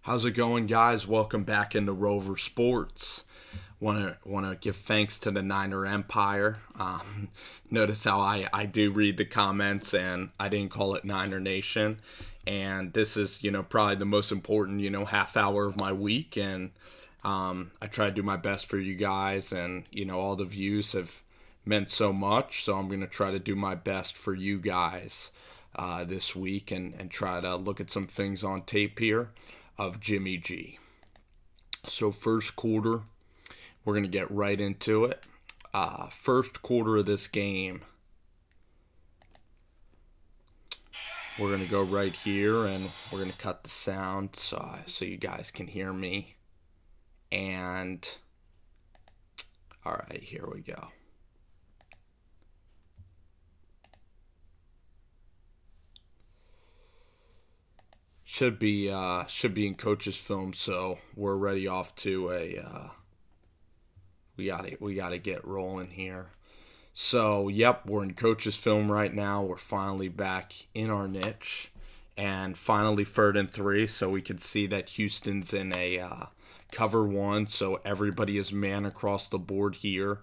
How's it going, guys? Welcome back into Rover Sports. Want to give thanks to the Niner Empire. Notice how I do read the comments, and I didn't call it Niner Nation. And this is, probably the most important, half hour of my week. And I try to do my best for you guys, and all the views have meant so much. So I'm going to try to do my best for you guys this week, and try to look at some things on tape here of Jimmy G. So first quarter, we're going to get right into it. First quarter of this game, we're going to go right here, and we're going to cut the sound so you guys can hear me. And all right, here we go. Should be in coach's film, so we're already off to a we gotta get rolling here. So yep, we're in coach's film right now. We're finally back in our niche, and finally 3rd and 3, so we can see that Houston's in a cover 1, so everybody is man across the board here.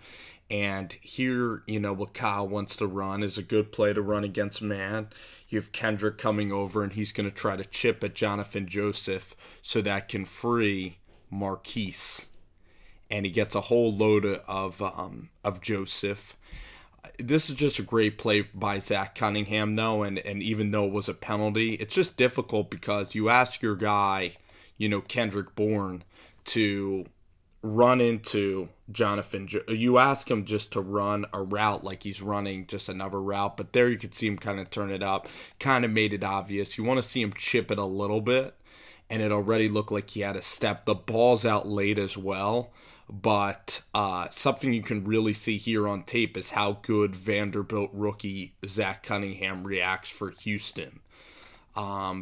And here, what Kyle wants to run is a good play to run against man. You have Kendrick coming over, and he's going to try to chip at Jonathan Joseph so that can free Marquise. And he gets a whole load of Joseph. This is just a great play by Zach Cunningham, though, and even though it was a penalty, it's just difficult because you ask your guy, Kendrick Bourne, to run into Jonathan. You ask him just to run a route like he's running just another route, but there you could see him kind of turn it up, kind of made it obvious. You want to see him chip it a little bit, and it already looked like he had a step. The ball's out late as well, but something you can really see here on tape is how good Vanderbilt rookie Zach Cunningham reacts for Houston.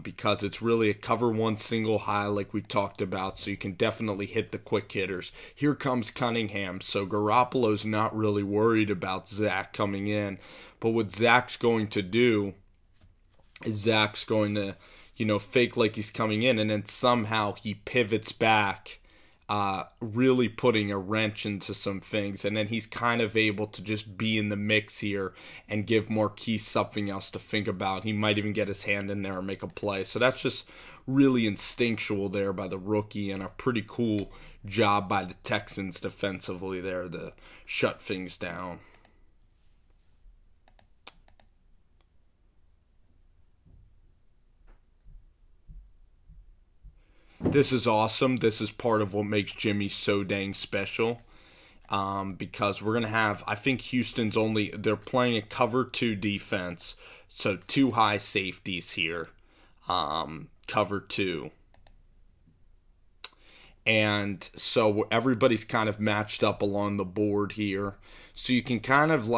Because it's really a cover 1 single high like we talked about, so you can definitely hit the quick hitters. Here comes Cunningham, so Garoppolo's not really worried about Zach coming in. But what Zach's going to do is Zach's going to, fake like he's coming in, and then somehow he pivots back, really putting a wrench into some things, and then he's kind of able to just be in the mix here and give Marquise something else to think about. He might even get his hand in there and make a play. So that's just really instinctual there by the rookie, and a pretty cool job by the Texans defensively there to shut things down. This is awesome. This is part of what makes Jimmy so dang special. Because we're going to have, I think Houston's they're playing a cover 2 defense. So 2 high safeties here. Cover 2. And so everybody's kind of matched up along the board here. So you can kind of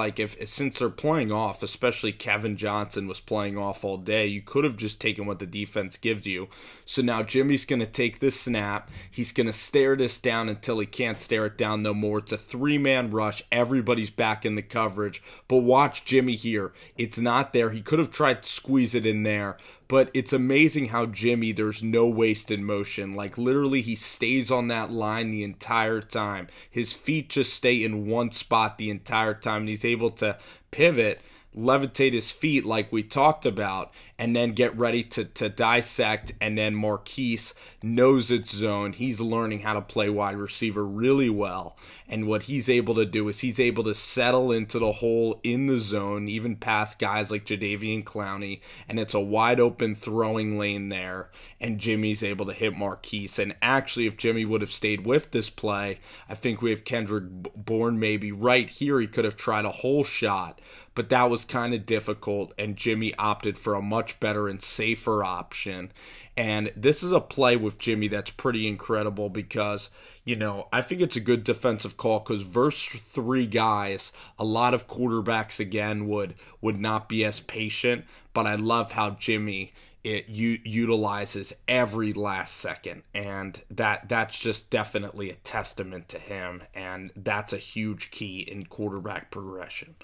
since they're playing off, especially Kevin Johnson was playing off all day, you could have just taken what the defense gives you. So now Jimmy's going to take this snap. He's going to stare this down until he can't stare it down no more. It's a 3-man rush. Everybody's back in the coverage. But watch Jimmy here. It's not there. He could have tried to squeeze it in there. But it's amazing how Jimmy, there's no wasted motion. Like, literally, he stays on that line the entire time. His feet just stay in one spot the entire time, and he's able to pivot, levitate his feet like we talked about, and then get ready to dissect. And then Marquise knows its zone. He's learning how to play wide receiver really well. And what he's able to do is he's able to settle into the hole in the zone, even past guys like Jadeveon Clowney. And it's a wide open throwing lane there. And Jimmy's able to hit Marquise. And actually, if Jimmy would have stayed with this play, I think we have Kendrick Bourne maybe right here. He could have tried a whole shot, but that was kind of difficult, and Jimmy opted for a much better and safer option. And this is a play with Jimmy that's pretty incredible because, I think it's a good defensive call because versus 3 guys, a lot of quarterbacks, again, would not be as patient. But I love how Jimmy utilizes every last second, and that's just definitely a testament to him, and that's a huge key in quarterback progression.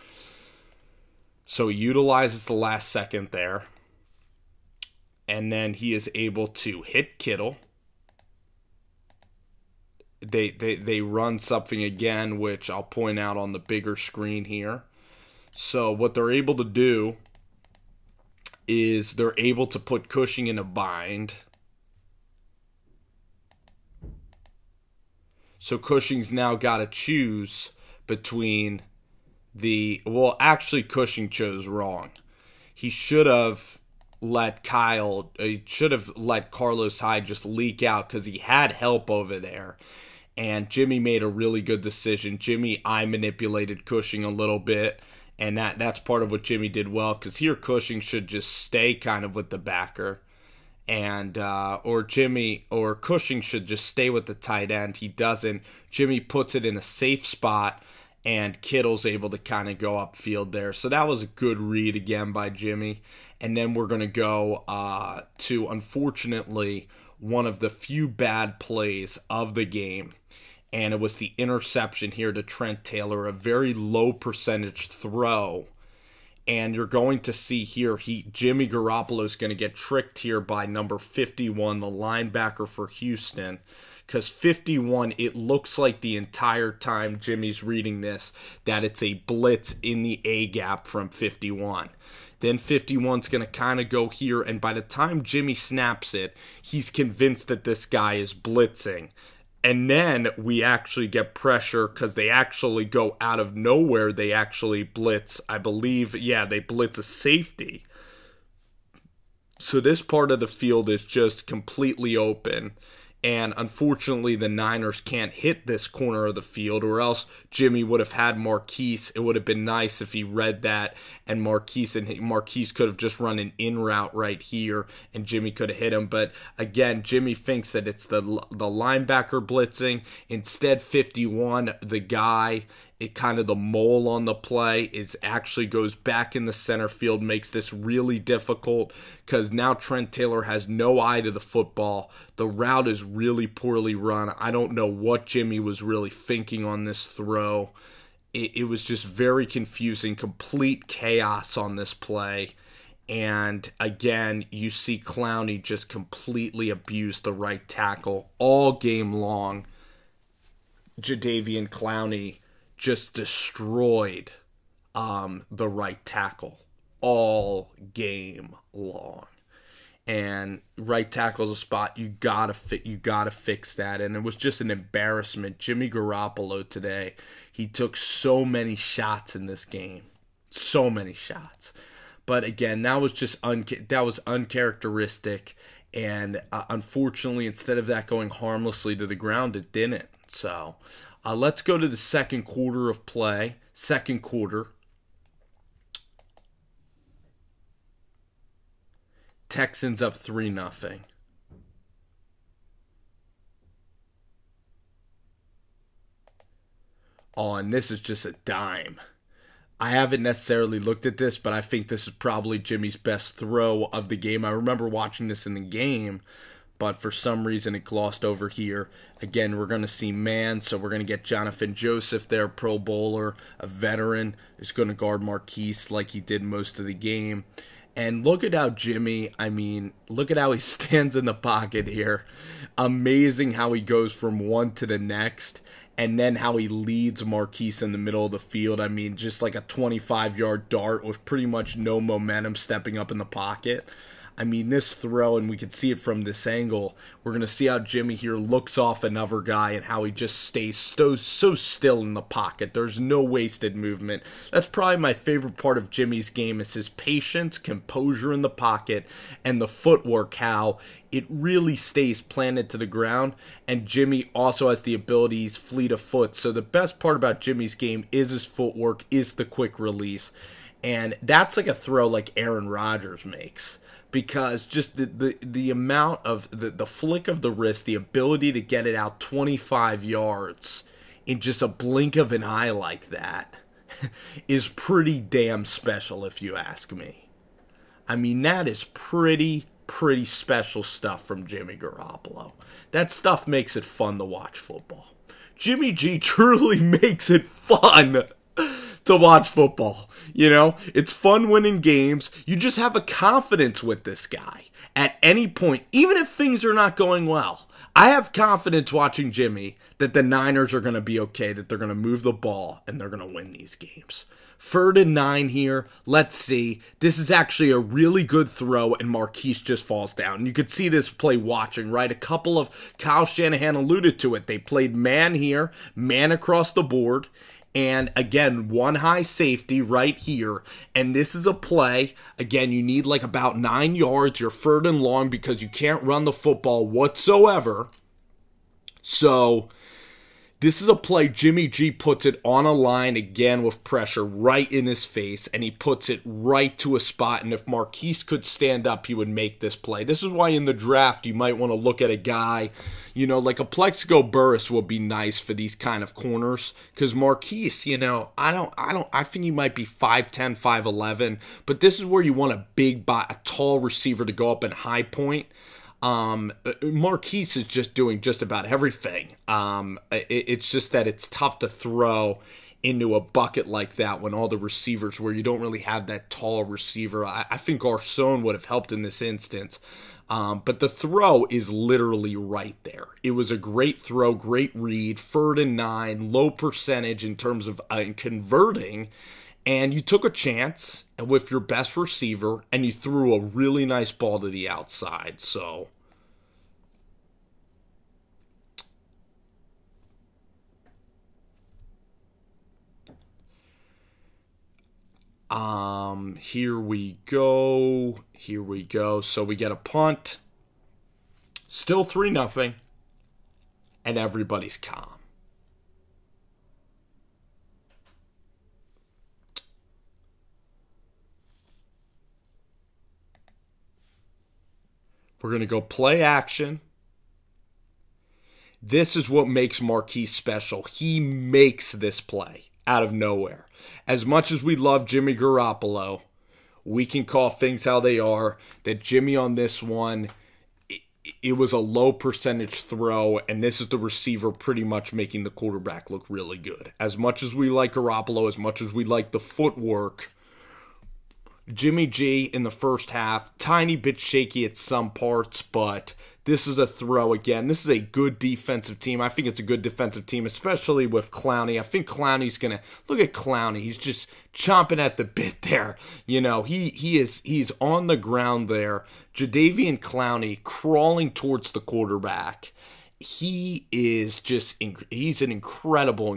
So he utilizes the last second there. And then he is able to hit Kittle. they run something again, which I'll point out on the bigger screen here. So what they're able to do is they're able to put Cushing in a bind. So Cushing's now got to choose between well, actually Cushing chose wrong. He should have let Carlos Hyde just leak out because he had help over there. And Jimmy made a really good decision. Jimmy eye manipulated Cushing a little bit, and that's part of what Jimmy did well, because here Cushing should just stay kind of with the backer. And or Cushing should just stay with the tight end. He doesn't. Jimmy puts it in a safe spot, and Kittle's able to kind of go upfield there. So that was a good read again by Jimmy. And then we're going to go to, unfortunately, one of the few bad plays of the game. And it was the interception here to Trent Taylor, a very low percentage throw. And you're going to see here, Jimmy Garoppolo is going to get tricked here by number 51, the linebacker for Houston. Because 51, it looks like the entire time Jimmy's reading this, that it's a blitz in the A-gap from 51. Then 51's going to kind of go here, and by the time Jimmy snaps it, he's convinced that this guy is blitzing. And then we actually get pressure because they actually go out of nowhere. They actually blitz, I believe, they blitz a safety. So this part of the field is just completely open. And unfortunately, the Niners can't hit this corner of the field, or else Jimmy would have had Marquise. It would have been nice if he read that, and Marquise could have just run an in route right here, and Jimmy could have hit him. But again, Jimmy thinks that it's the linebacker blitzing. Instead, 51, the guy, kind of the mole on the play, actually goes back in the center field, makes this really difficult because now Trent Taylor has no eye to the football. The route is really poorly run. I don't know what Jimmy was really thinking on this throw. It was just very confusing, complete chaos on this play. And again, you see Clowney just completely abuse the right tackle all game long. Jadeveon Clowney just destroyed the right tackle all game long. And right tackle's a spot you gotta fix that. And it was just an embarrassment. Jimmy Garoppolo today, he took so many shots in this game, so many shots. But again, that was just uncharacteristic. And unfortunately, instead of that going harmlessly to the ground, it didn't. So let's go to the second quarter of play. Second quarter. Texans up 3-0. Oh, and this is just a dime. I haven't necessarily looked at this, but I think this is probably Jimmy's best throw of the game. I remember watching this in the game, but for some reason it glossed over here. Again, we're going to see man, so we're going to get Jonathan Joseph there, Pro Bowler, a veteran, is going to guard Marquise like he did most of the game. And look at how look at how he stands in the pocket here. Amazing how he goes from one to the next, and then how he leads Marquise in the middle of the field. Just like a 25-yard dart with pretty much no momentum stepping up in the pocket. This throw, and we can see it from this angle, we're going to see how Jimmy here looks off another guy and how he just stays so still in the pocket. There's no wasted movement. That's probably my favorite part of Jimmy's game, is his patience, composure in the pocket, and the footwork, how it really stays planted to the ground. And Jimmy also has the ability, he's fleet of foot. So the best part about Jimmy's game is his footwork, is the quick release. And that's like a throw like Aaron Rodgers makes. Because just the amount of the flick of the wrist, the ability to get it out 25 yards in just a blink of an eye like that is pretty damn special, if you ask me. That is pretty special stuff from Jimmy Garoppolo. That stuff makes it fun to watch football. Jimmy G truly makes it fun to watch football. You know, it's fun winning games. You just have a confidence with this guy at any point, even if things are not going well. I have confidence watching Jimmy that the Niners are going to be okay, that they're going to move the ball, and they're going to win these games. 3rd and 9 here. Let's see. This is actually a really good throw, and Marquise just falls down. You could see this play watching, right? A couple of Kyle Shanahan alluded to it. They played man here, man across the board. And again, one high safety right here. And this is a play. Again, you need like about 9 yards. You're 3rd and long because you can't run the football whatsoever. So this is a play. Jimmy G puts it on a line again with pressure right in his face. And he puts it right to a spot. And if Marquise could stand up, he would make this play. This is why in the draft you might want to look at a guy, you know, like a Plexico Burris would be nice for these kind of corners. Because Marquise, you know, I think he might be 5'10", 5'11". But this is where you want a tall receiver to go up and high point. Marquise is just doing just about everything. It's just that it's tough to throw into a bucket like that when all the receivers, where you don't really have that tall receiver. I think Garcon would have helped in this instance. But the throw is literally right there. It was a great throw, great read, 3rd and 9, low percentage in terms of converting. And you took a chance with your best receiver, and you threw a really nice ball to the outside. So here we go. Here we go. So we get a punt. Still 3-0. And everybody's calm. We're going to go play action. This is what makes Marquise special. He makes this play out of nowhere. As much as we love Jimmy Garoppolo, we can call things how they are. That Jimmy on this one, it was a low percentage throw, and this is the receiver pretty much making the quarterback look really good. As much as we like Garoppolo, as much as we like the footwork, Jimmy G in the first half, tiny bit shaky at some parts, but this is a throw again. This is a good defensive team. I think it's a good defensive team, especially with Clowney. I think Clowney's going to, look at Clowney. He's just chomping at the bit there. You know, he's on the ground there. Jadeveon Clowney crawling towards the quarterback. He is just, he's an incredible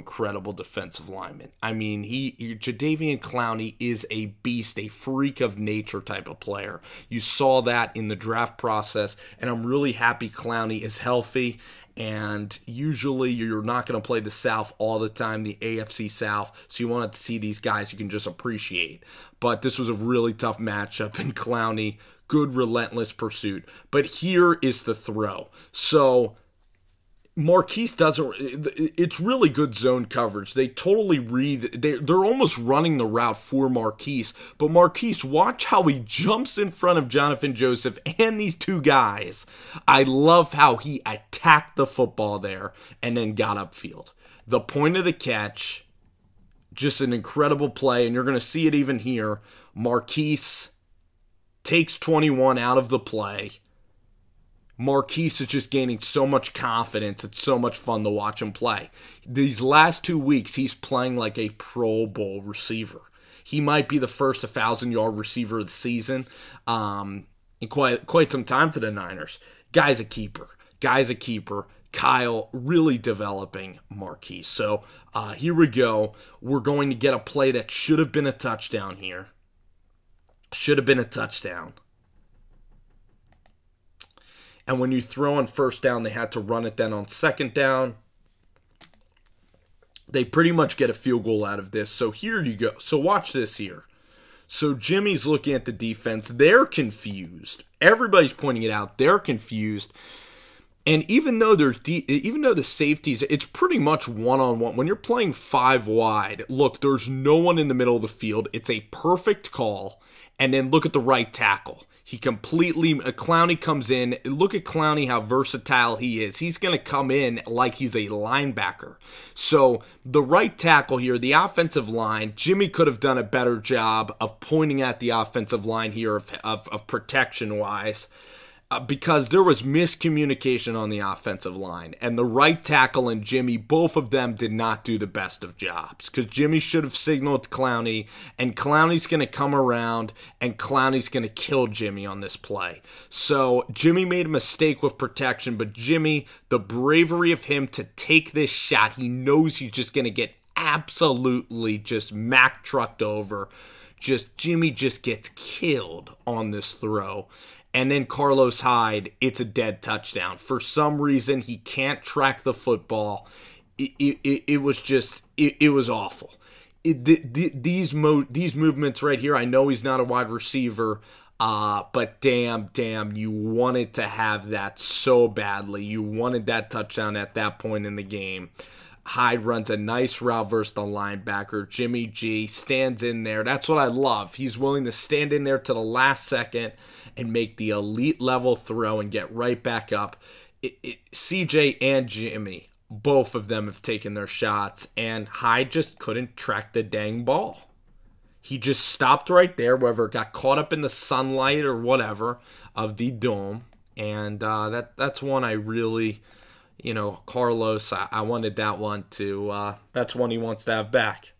defensive lineman. I mean, Jadeveon Clowney is a beast, a freak of nature type of player. You saw that in the draft process, and I'm really happy Clowney is healthy. And usually you're not going to play the South all the time, the AFC South, so you want to see these guys you can just appreciate. But this was a really tough matchup, and Clowney, good relentless pursuit. But here is the throw. So Marquise doesn't, it's really good zone coverage. They totally read, they're almost running the route for Marquise. But Marquise, watch how he jumps in front of Jonathan Joseph and these two guys. I love how he attacked the football there and then got upfield. The point of the catch, just an incredible play, and you're going to see it even here. Marquise takes 21 out of the play. Marquise is just gaining so much confidence. It's so much fun to watch him play. These last 2 weeks, he's playing like a Pro Bowl receiver. He might be the first 1,000-yard receiver of the season in quite some time for the Niners. Guy's a keeper. Kyle really developing Marquise. So here we go. We're going to get a play that should have been a touchdown here. Should have been a touchdown. And when you throw on first down, they had to run it then on second down. They pretty much get a field goal out of this. So here you go. So watch this here. So Jimmy's looking at the defense. They're confused. Everybody's pointing it out. They're confused. And even though the safeties, it's pretty much one-on-one. When you're playing 5 wide, look, there's no one in the middle of the field. It's a perfect call. And then look at the right tackle. He completely, Clowney comes in. Look at Clowney, how versatile he is. He's going to come in like he's a linebacker. So the right tackle here, the offensive line, Jimmy could have done a better job of pointing at the offensive line here of protection-wise. Because there was miscommunication on the offensive line. And the right tackle and Jimmy, both of them did not do the best of jobs. Because Jimmy should have signaled Clowney, and Clowney's going to come around, and Clowney's going to kill Jimmy on this play. So Jimmy made a mistake with protection, but Jimmy, the bravery of him to take this shot, he knows he's just going to get absolutely just Mack trucked over. Jimmy just gets killed on this throw. And then Carlos Hyde, it's a dead touchdown. For some reason, he can't track the football. It was awful. These movements right here, I know he's not a wide receiver, but damn, you wanted to have that so badly. You wanted that touchdown at that point in the game. Hyde runs a nice route versus the linebacker. Jimmy G stands in there. That's what I love. He's willing to stand in there to the last second and make the elite level throw and get right back up. CJ and Jimmy, both of them have taken their shots, and Hyde just couldn't track the dang ball. He just stopped right there, whether it got caught up in the sunlight or whatever of the dome. And that's one I really... Carlos, I wanted that one to, that's one he wants to have back.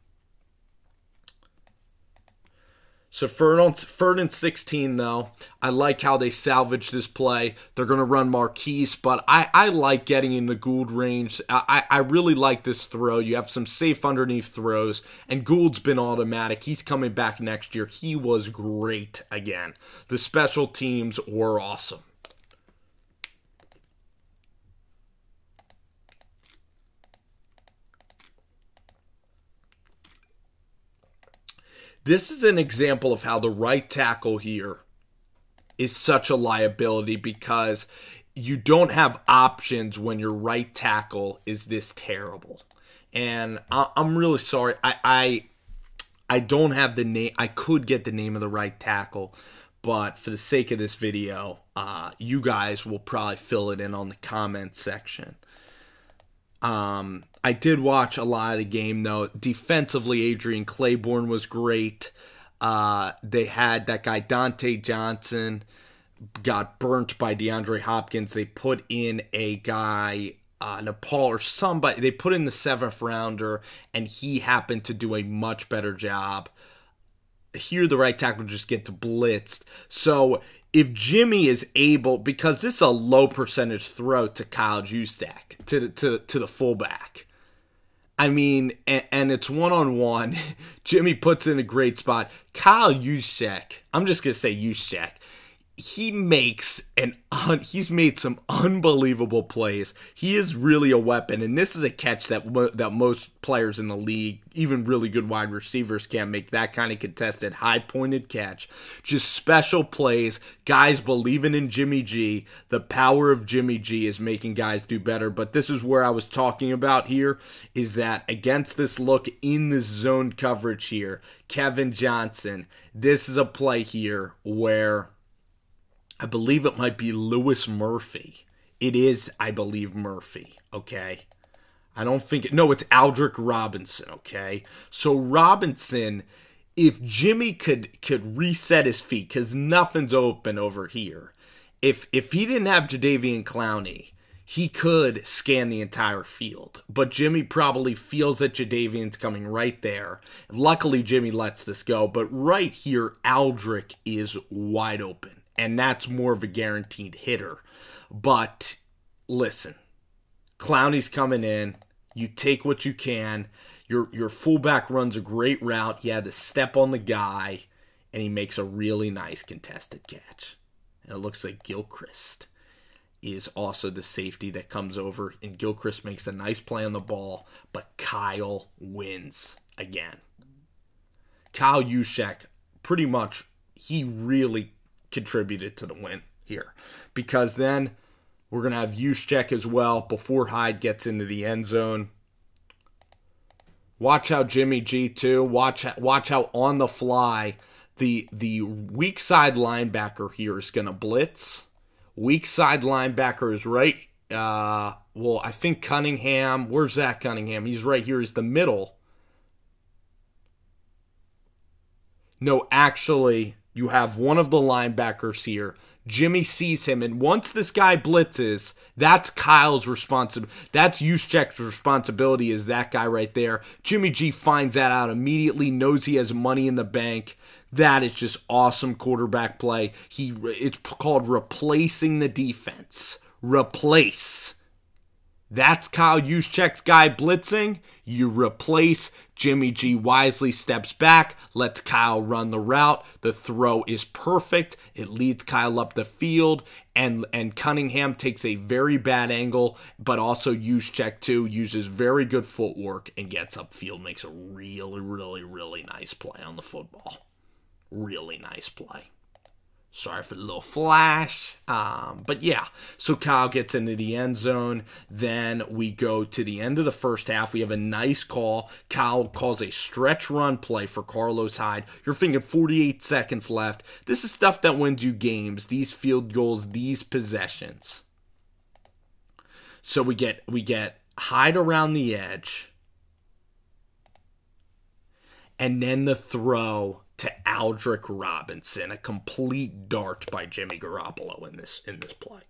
So third and 16, though. I like how they salvage this play. They're going to run Marquise, but I like getting in the Gould range. I really like this throw. You have some safe underneath throws, and Gould's been automatic. He's coming back next year. He was great again. The special teams were awesome. This is an example of how the right tackle here is such a liability because you don't have options when your right tackle is this terrible. And I'm really sorry. I don't have the name. I could get the name of the right tackle, but for the sake of this video, you guys will probably fill it in on the comment section. I did watch a lot of the game, though. Defensively, Adrian Claiborne was great. They had that guy, Dante Johnson, got burnt by DeAndre Hopkins. They put in a guy, Nepal or somebody. They put in the 7th rounder, and he happened to do a much better job. Here, the right tackle just gets blitzed. So if Jimmy is able, because this is a low percentage throw to Kyle Juszczyk, to the fullback. I mean, and it's one-on-one. Jimmy puts in a great spot. Kyle Juszczyk, I'm just going to say Juszczyk, he's made some unbelievable plays. He is really a weapon, and this is a catch that most players in the league, even really good wide receivers, can't make. That kind of contested, high-pointed catch. Just special plays. Guys believing in Jimmy G. The power of Jimmy G is making guys do better, but this is where I was talking about here, is that against this look in this zone coverage here, Kevin Johnson, this is a play here where I believe it might be Lewis Murphy. It is, I believe, Murphy, okay? I don't think... No, it's Aldrick Robinson, okay? So Robinson, if Jimmy could reset his feet, because nothing's open over here, if he didn't have Jadeveon Clowney, he could scan the entire field. But Jimmy probably feels that Jadeveon's coming right there. Luckily, Jimmy lets this go. But right here, Aldrick is wide open. And that's more of a guaranteed hitter. But listen, Clowney's coming in. You take what you can. Your fullback runs a great route. He had to step on the guy, and he makes a really nice contested catch. And it looks like Gilchrist is also the safety that comes over. And Gilchrist makes a nice play on the ball, but Kyle wins again. Kyle Juszczyk, pretty much, he really contributed to the win here, because then we're going to have Juszczyk as well before Hyde gets into the end zone. Watch how Jimmy G too, watch how on the fly The weak side linebacker here is going to blitz. Weak side linebacker is right. Well, I think Cunningham. Where's Zach Cunningham? He's right here. He's the middle. No, actually, you have one of the linebackers here. Jimmy sees him, and once this guy blitzes, that's Kyle's responsibility. That's Juszczyk's responsibility, is that guy right there. Jimmy G finds that out immediately, knows he has money in the bank. That is just awesome quarterback play. It's called replacing the defense. Replace. That's Kyle Juszczyk's guy blitzing. You replace. Jimmy G wisely steps back, lets Kyle run the route. The throw is perfect. It leads Kyle up the field, and Cunningham takes a very bad angle, but also Juszczyk too uses very good footwork and gets upfield, makes a really, really, really nice play on the football. Really nice play. Sorry for the little flash. But yeah, so Kyle gets into the end zone. Then we go to the end of the first half. We have a nice call. Kyle calls a stretch run play for Carlos Hyde. You're thinking 48 seconds left. This is stuff that wins you games. These field goals, these possessions. So we get Hyde around the edge. And then the throw to Aldrick Robinson, a complete dart by Jimmy Garoppolo in this play.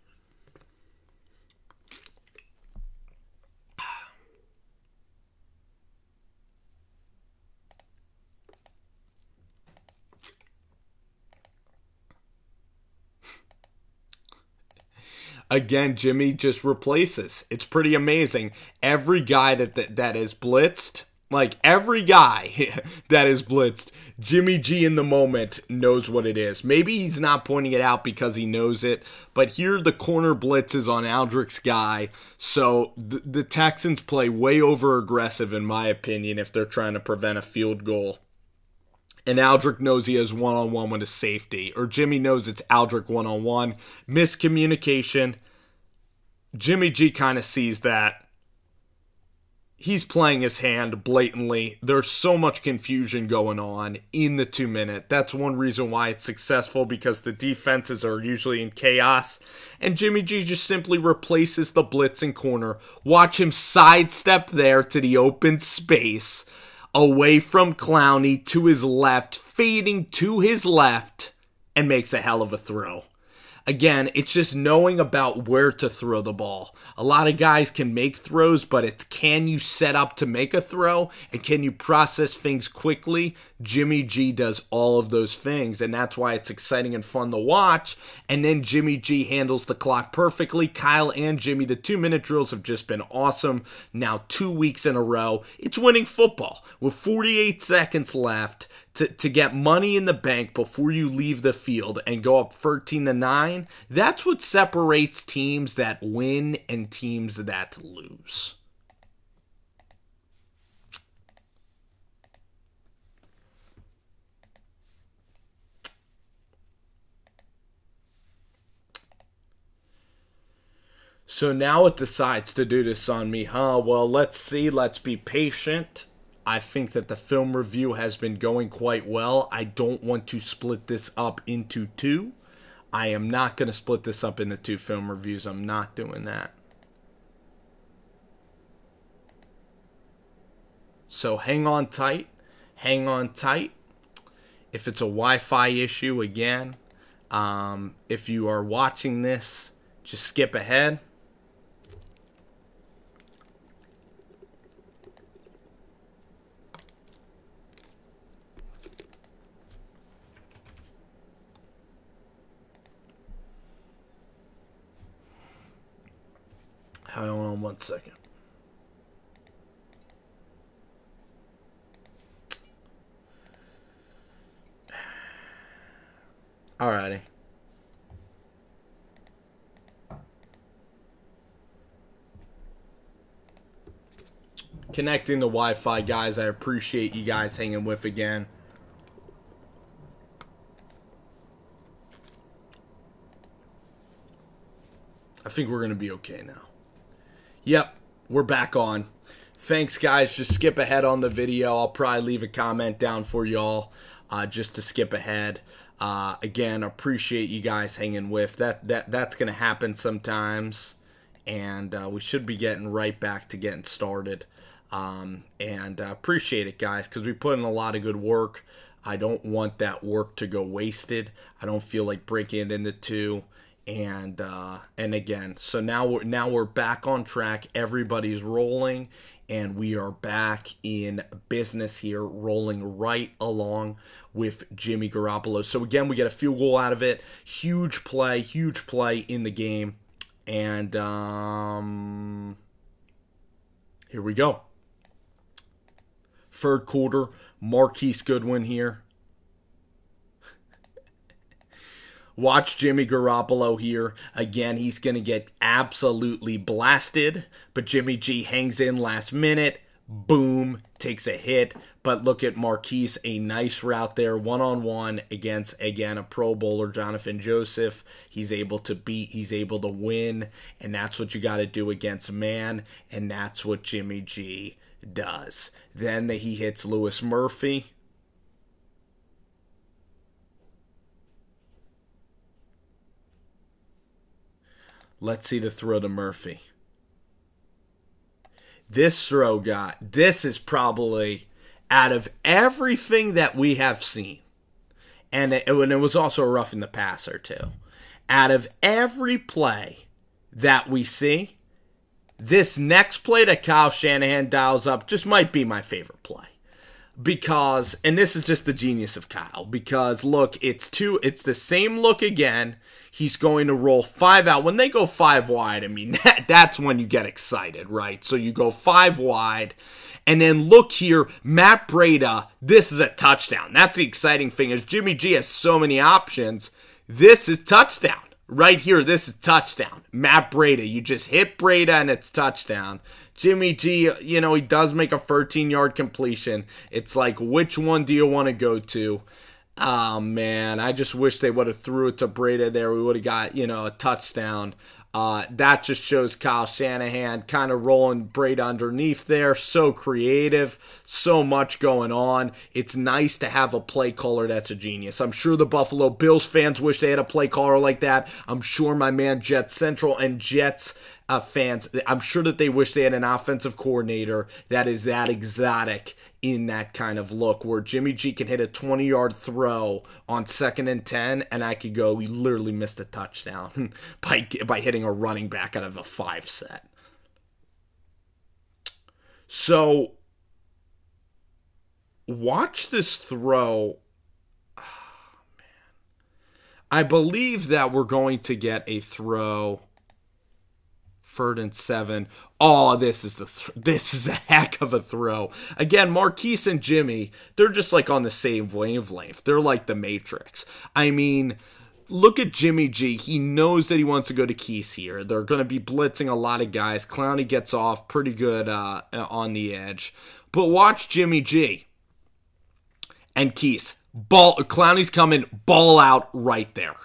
Again, Jimmy just replaces. It's pretty amazing. Every guy that is blitzed, like every guy that is blitzed, Jimmy G in the moment knows what it is. Maybe he's not pointing it out because he knows it, but here the corner blitz is on Aldrick's guy. So the Texans play way over aggressive, in my opinion, if they're trying to prevent a field goal. And Aldrick knows he has one-on-one with a safety, or Jimmy knows it's Aldrick one-on-one. Miscommunication. Jimmy G kind of sees that. He's playing his hand blatantly. There's so much confusion going on in the 2 minute. That's one reason why it's successful, because the defenses are usually in chaos. And Jimmy G just simply replaces the blitzing corner. Watch him sidestep there to the open space, away from Clowney to his left, fading to his left, and makes a hell of a throw. Again, it's just knowing about where to throw the ball. A lot of guys can make throws, but it's can you set up to make a throw, and can you process things quickly? Jimmy G does all of those things, and that's why it's exciting and fun to watch. And then Jimmy G handles the clock perfectly. Kyle and Jimmy, the 2 minute drills have just been awesome. Now 2 weeks in a row, it's winning football with 48 seconds left. To get money in the bank before you leave the field and go up 13-9, that's what separates teams that win and teams that lose. So now it decides to do this on me, huh? Well, let's see. Let's be patient. I think that the film review has been going quite well. I don't want to split this up into two. I am not going to split this up into two film reviews. I'm not doing that. So hang on tight. Hang on tight. If it's a Wi-Fi issue, again, if you are watching this, just skip ahead. Hang on 1 second. Alrighty. Connecting the Wi-Fi, guys. I appreciate you guys hanging with again. I think we're going to be okay now. Yep, we're back on. Thanks, guys. Just skip ahead on the video. I'll probably leave a comment down for y'all. just to skip ahead. Again, appreciate you guys hanging with. That's going to happen sometimes, and we should be getting right back to getting started. And appreciate it, guys, because we put in a lot of good work. I don't want that work to go wasted. I don't feel like breaking it into two. And again, so now we're back on track. Everybody's rolling, and we are back in business here, rolling right along with Jimmy Garoppolo. So again, we get a field goal out of it. Huge play in the game. And here we go. Third quarter, Marquise Goodwin here. Watch Jimmy Garoppolo here. Again, he's going to get absolutely blasted. But Jimmy G hangs in last minute. Boom. Takes a hit. But look at Marquise. A nice route there. One-on-one against, again, a Pro Bowler, Jonathan Joseph. He's able to beat. He's able to win. And that's what you got to do against man. And that's what Jimmy G does. Then he hits Lewis Murphy. Let's see the throw to Murphy. This throw, this is probably, out of everything that we have seen, and it was also a roughing the passer too, out of every play that we see, this next play that Kyle Shanahan dials up just might be my favorite play. Because, and this is just the genius of Kyle, because look, it's the same look again. He's going to roll 5 out. When they go 5 wide, I mean, that's when you get excited, right? So you go 5 wide, and then look here, Matt Breida, this is a touchdown. That's the exciting thing, is Jimmy G has so many options. This is touchdown. Right here, this is touchdown. Matt Breida, you just hit Breida and it's touchdown. Jimmy G, he does make a 13-yard completion. It's like, which one do you want to go to? Oh, man, I just wish they would have threw it to Breida there. We would have got, a touchdown. That just shows Kyle Shanahan kind of rolling Breida underneath there. So creative, so much going on. It's nice to have a play caller that's a genius. I'm sure the Buffalo Bills fans wish they had a play caller like that. I'm sure my man Jets Central and Jets fans, I'm sure that they wish they had an offensive coordinator that is that exotic in that kind of look, where Jimmy G can hit a 20-yard throw on 2nd and 10, and I could go, we literally missed a touchdown by hitting a running back out of a 5 set. So, watch this throw. Oh, man. I believe that we're going to get a throw. 3rd and 7. Oh, this is a heck of a throw. Again, Marquise and Jimmy, they're just like on the same wavelength. They're like the Matrix. I mean, look at Jimmy G. He knows that he wants to go to Keese here. They're going to be blitzing a lot of guys. Clowney gets off pretty good on the edge. But watch Jimmy G. And Keese. Clowney's coming, ball out right there.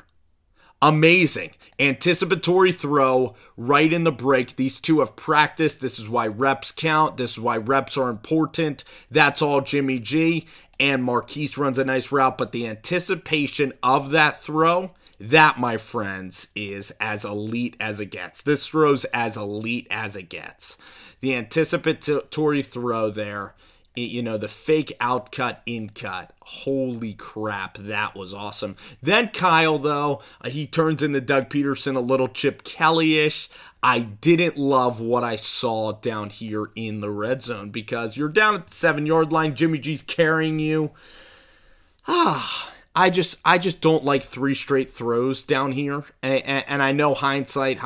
Amazing. Anticipatory throw right in the break. These two have practiced. This is why reps count. This is why reps are important. That's all Jimmy G. And Marquise runs a nice route, but the anticipation of that throw, that, my friends, is as elite as it gets. This throw's as elite as it gets. The anticipatory throw there, the fake outcut, in-cut. Holy crap, that was awesome. Then Kyle, though, he turns into Doug Peterson, a little Chip Kelly-ish. I didn't love what I saw down here in the red zone, because you're down at the 7-yard line. Jimmy G's carrying you. I just don't like 3 straight throws down here. And I know hindsight,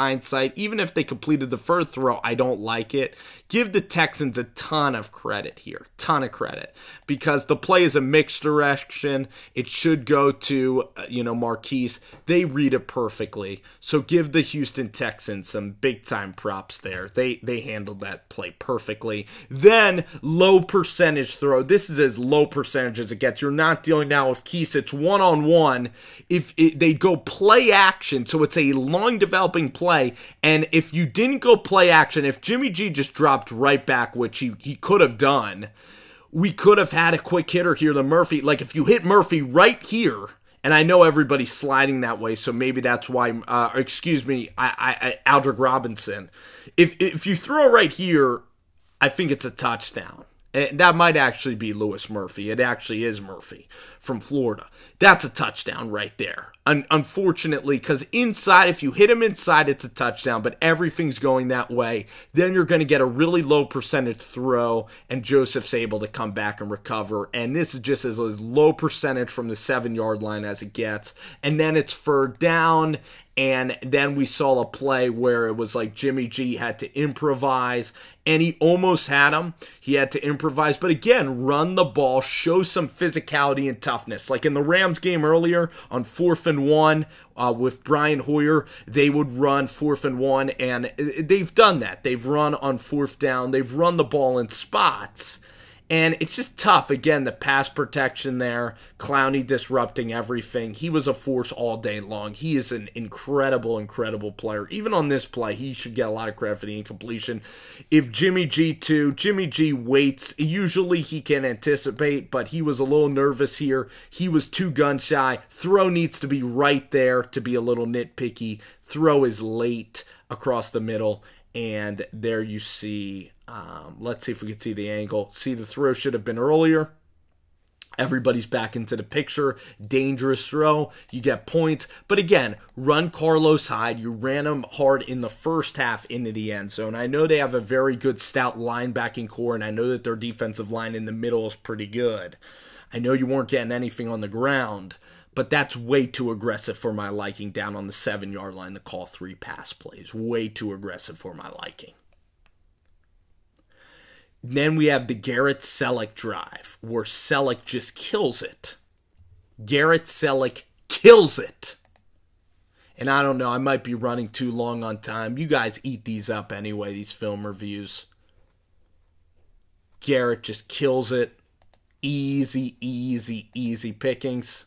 even if they completed the first throw, I don't like it. Give the Texans a ton of credit here. Ton of credit. Because the play is a mixed direction. It should go to, Marquise. They read it perfectly. So give the Houston Texans some big-time props there. They handled that play perfectly. Then, low percentage throw. This is as low percentage as it gets. You're not dealing now with Keese. It's one-on-one. If they go play action, so it's a long developing play, and if you didn't go play action, if Jimmy G just dropped right back, which he could have done, we could have had a quick hitter here to Murphy. Like, if you hit Murphy right here, and I know everybody's sliding that way, so maybe that's why, Aldrick Robinson. If you throw right here, I think it's a touchdown. That might actually be Lewis Murphy. It actually is Murphy from Florida. That's a touchdown right there. Unfortunately, because inside, if you hit him inside, it's a touchdown, but everything's going that way. Then you're going to get a really low percentage throw, and Joseph's able to come back and recover. And this is just as low percentage from the 7-yard line as it gets. And then it's third down. And then we saw a play where it was like Jimmy G had to improvise, and he almost had him. He had to improvise, but again, run the ball, show some physicality and toughness. Like in the Rams game earlier on 4th and 1 with Brian Hoyer, they would run 4th and 1, and they've done that. They've run on 4th down. They've run the ball in spots. And it's just tough. Again, the pass protection there, Clowney disrupting everything. He was a force all day long. He is an incredible, incredible player. Even on this play, he should get a lot of credit for the incompletion. If Jimmy G waits. Usually he can anticipate, but he was a little nervous here. He was too gun shy. Throw needs to be right there to be a little nitpicky. Throw is late across the middle. And there you see, let's see if we can see the angle. See, the throw should have been earlier. Everybody's back into the picture. Dangerous throw. You get points. But again, run Carlos Hyde. You ran him hard in the first half into the end zone. I know they have a very good stout linebacking core, and I know that their defensive line in the middle is pretty good. I know you weren't getting anything on the ground, but that's way too aggressive for my liking down on the 7-yard line to call 3 pass plays. Way too aggressive for my liking. Then we have the Garrett Selleck drive, where Selleck just kills it. Garrett Selleck kills it. And I don't know, I might be running too long on time. You guys eat these up anyway, these film reviews. Garrett just kills it. Easy, easy, easy pickings.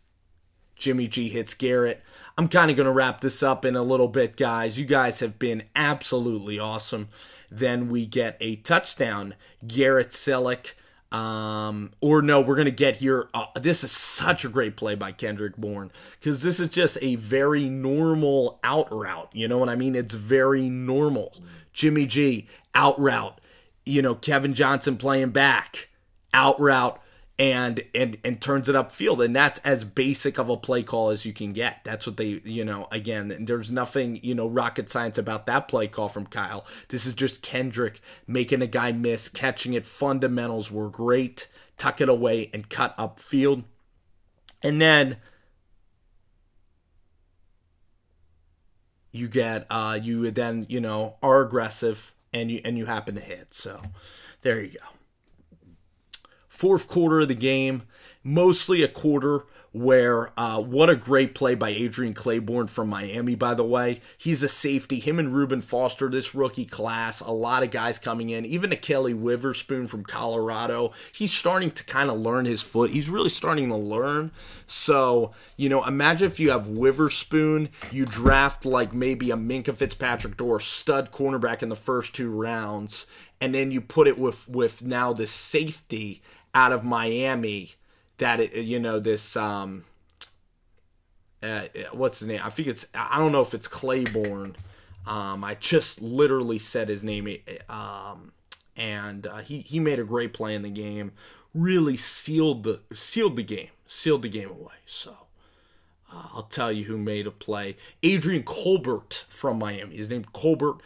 Jimmy G hits Garrett. I'm kind of going to wrap this up in a little bit, guys. You guys have been absolutely awesome. Then we get a touchdown. Garrett Selleck. We're going to get here. This is such a great play by Kendrick Bourne, because this is just a very normal out route. You know what I mean? It's very normal. Jimmy G, out route. Kevin Johnson playing back. Out route. And turns it upfield. And that's as basic of a play call as you can get. That's what they, again, there's nothing, rocket science about that play call from Kyle. This is just Kendrick making a guy miss, catching it. Fundamentals were great. Tuck it away and cut upfield. And then you get, you then, are aggressive and you happen to hit. So there you go. Fourth quarter of the game, mostly a quarter where, what a great play by Adrian Claiborne from Miami, by the way. He's a safety. Him and Reuben Foster, this rookie class, a lot of guys coming in. Even a Kelly Witherspoon from Colorado. He's starting to kind of learn his foot. He's really starting to learn. So, imagine if you have Witherspoon, you draft like maybe a Minkah Fitzpatrick or a stud cornerback in the first 2 rounds, and then you put it with now the safety out of Miami, that this what's his name? I don't know if it's Claiborne. I just literally said his name, and he made a great play in the game. Really sealed the game away. So I'll tell you who made a play. Adrian Colbert from Miami. His name's Colbert.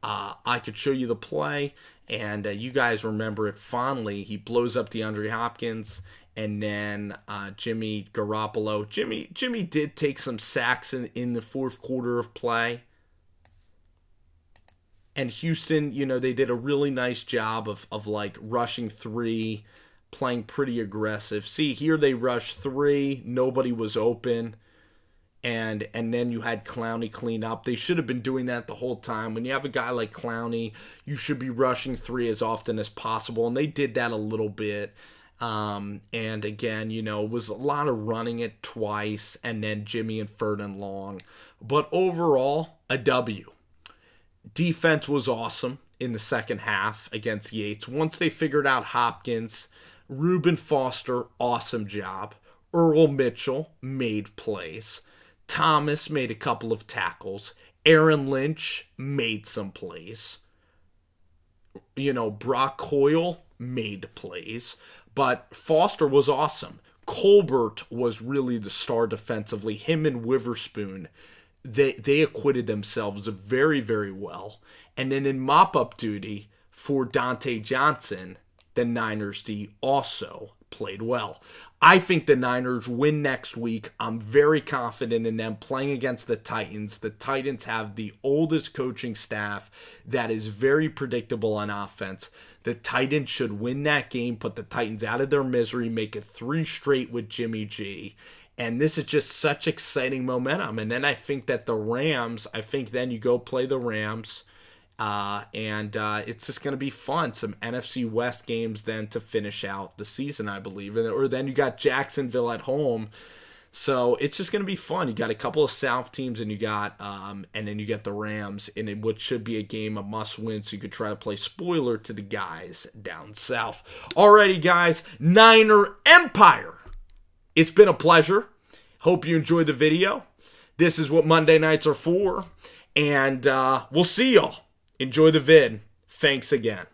I could show you the play, and you guys remember it fondly. He blows up DeAndre Hopkins, and then Jimmy Garoppolo. Jimmy did take some sacks in the fourth quarter of play. And Houston, they did a really nice job of like rushing 3, playing pretty aggressive. See, here they rushed 3, nobody was open. And then you had Clowney clean up. They should have been doing that the whole time. When you have a guy like Clowney, you should be rushing 3 as often as possible. And they did that a little bit. And again, it was a lot of running it twice. And then Jimmy and third and long. But overall, a W. Defense was awesome in the second half against Yates. Once they figured out Hopkins, Reuben Foster, awesome job. Earl Mitchell made plays. Thomas made a couple of tackles. Aaron Lynch made some plays. Brock Coyle made plays. But Foster was awesome. Colbert was really the star defensively. Him and Witherspoon, they acquitted themselves very, very well. And then in mop-up duty for Dante Johnson, the Niners D also played well. I think the Niners win next week. I'm very confident in them playing against the Titans. The Titans have the oldest coaching staff that is very predictable on offense. The Titans should win that game, put the Titans out of their misery, make it 3 straight with Jimmy G. And this is just such exciting momentum. And then I think that the Rams, then you go play the Rams. And it's just going to be fun. Some NFC West games then to finish out the season, I believe. Or then you got Jacksonville at home. So it's just going to be fun. You got a couple of South teams, and you got and then you get the Rams in what should be a game of must-win. So you could try to play spoiler to the guys down south. Alrighty, guys, Niner Empire. It's been a pleasure. Hope you enjoyed the video. This is what Monday nights are for, and we'll see y'all. Enjoy the vid. Thanks again.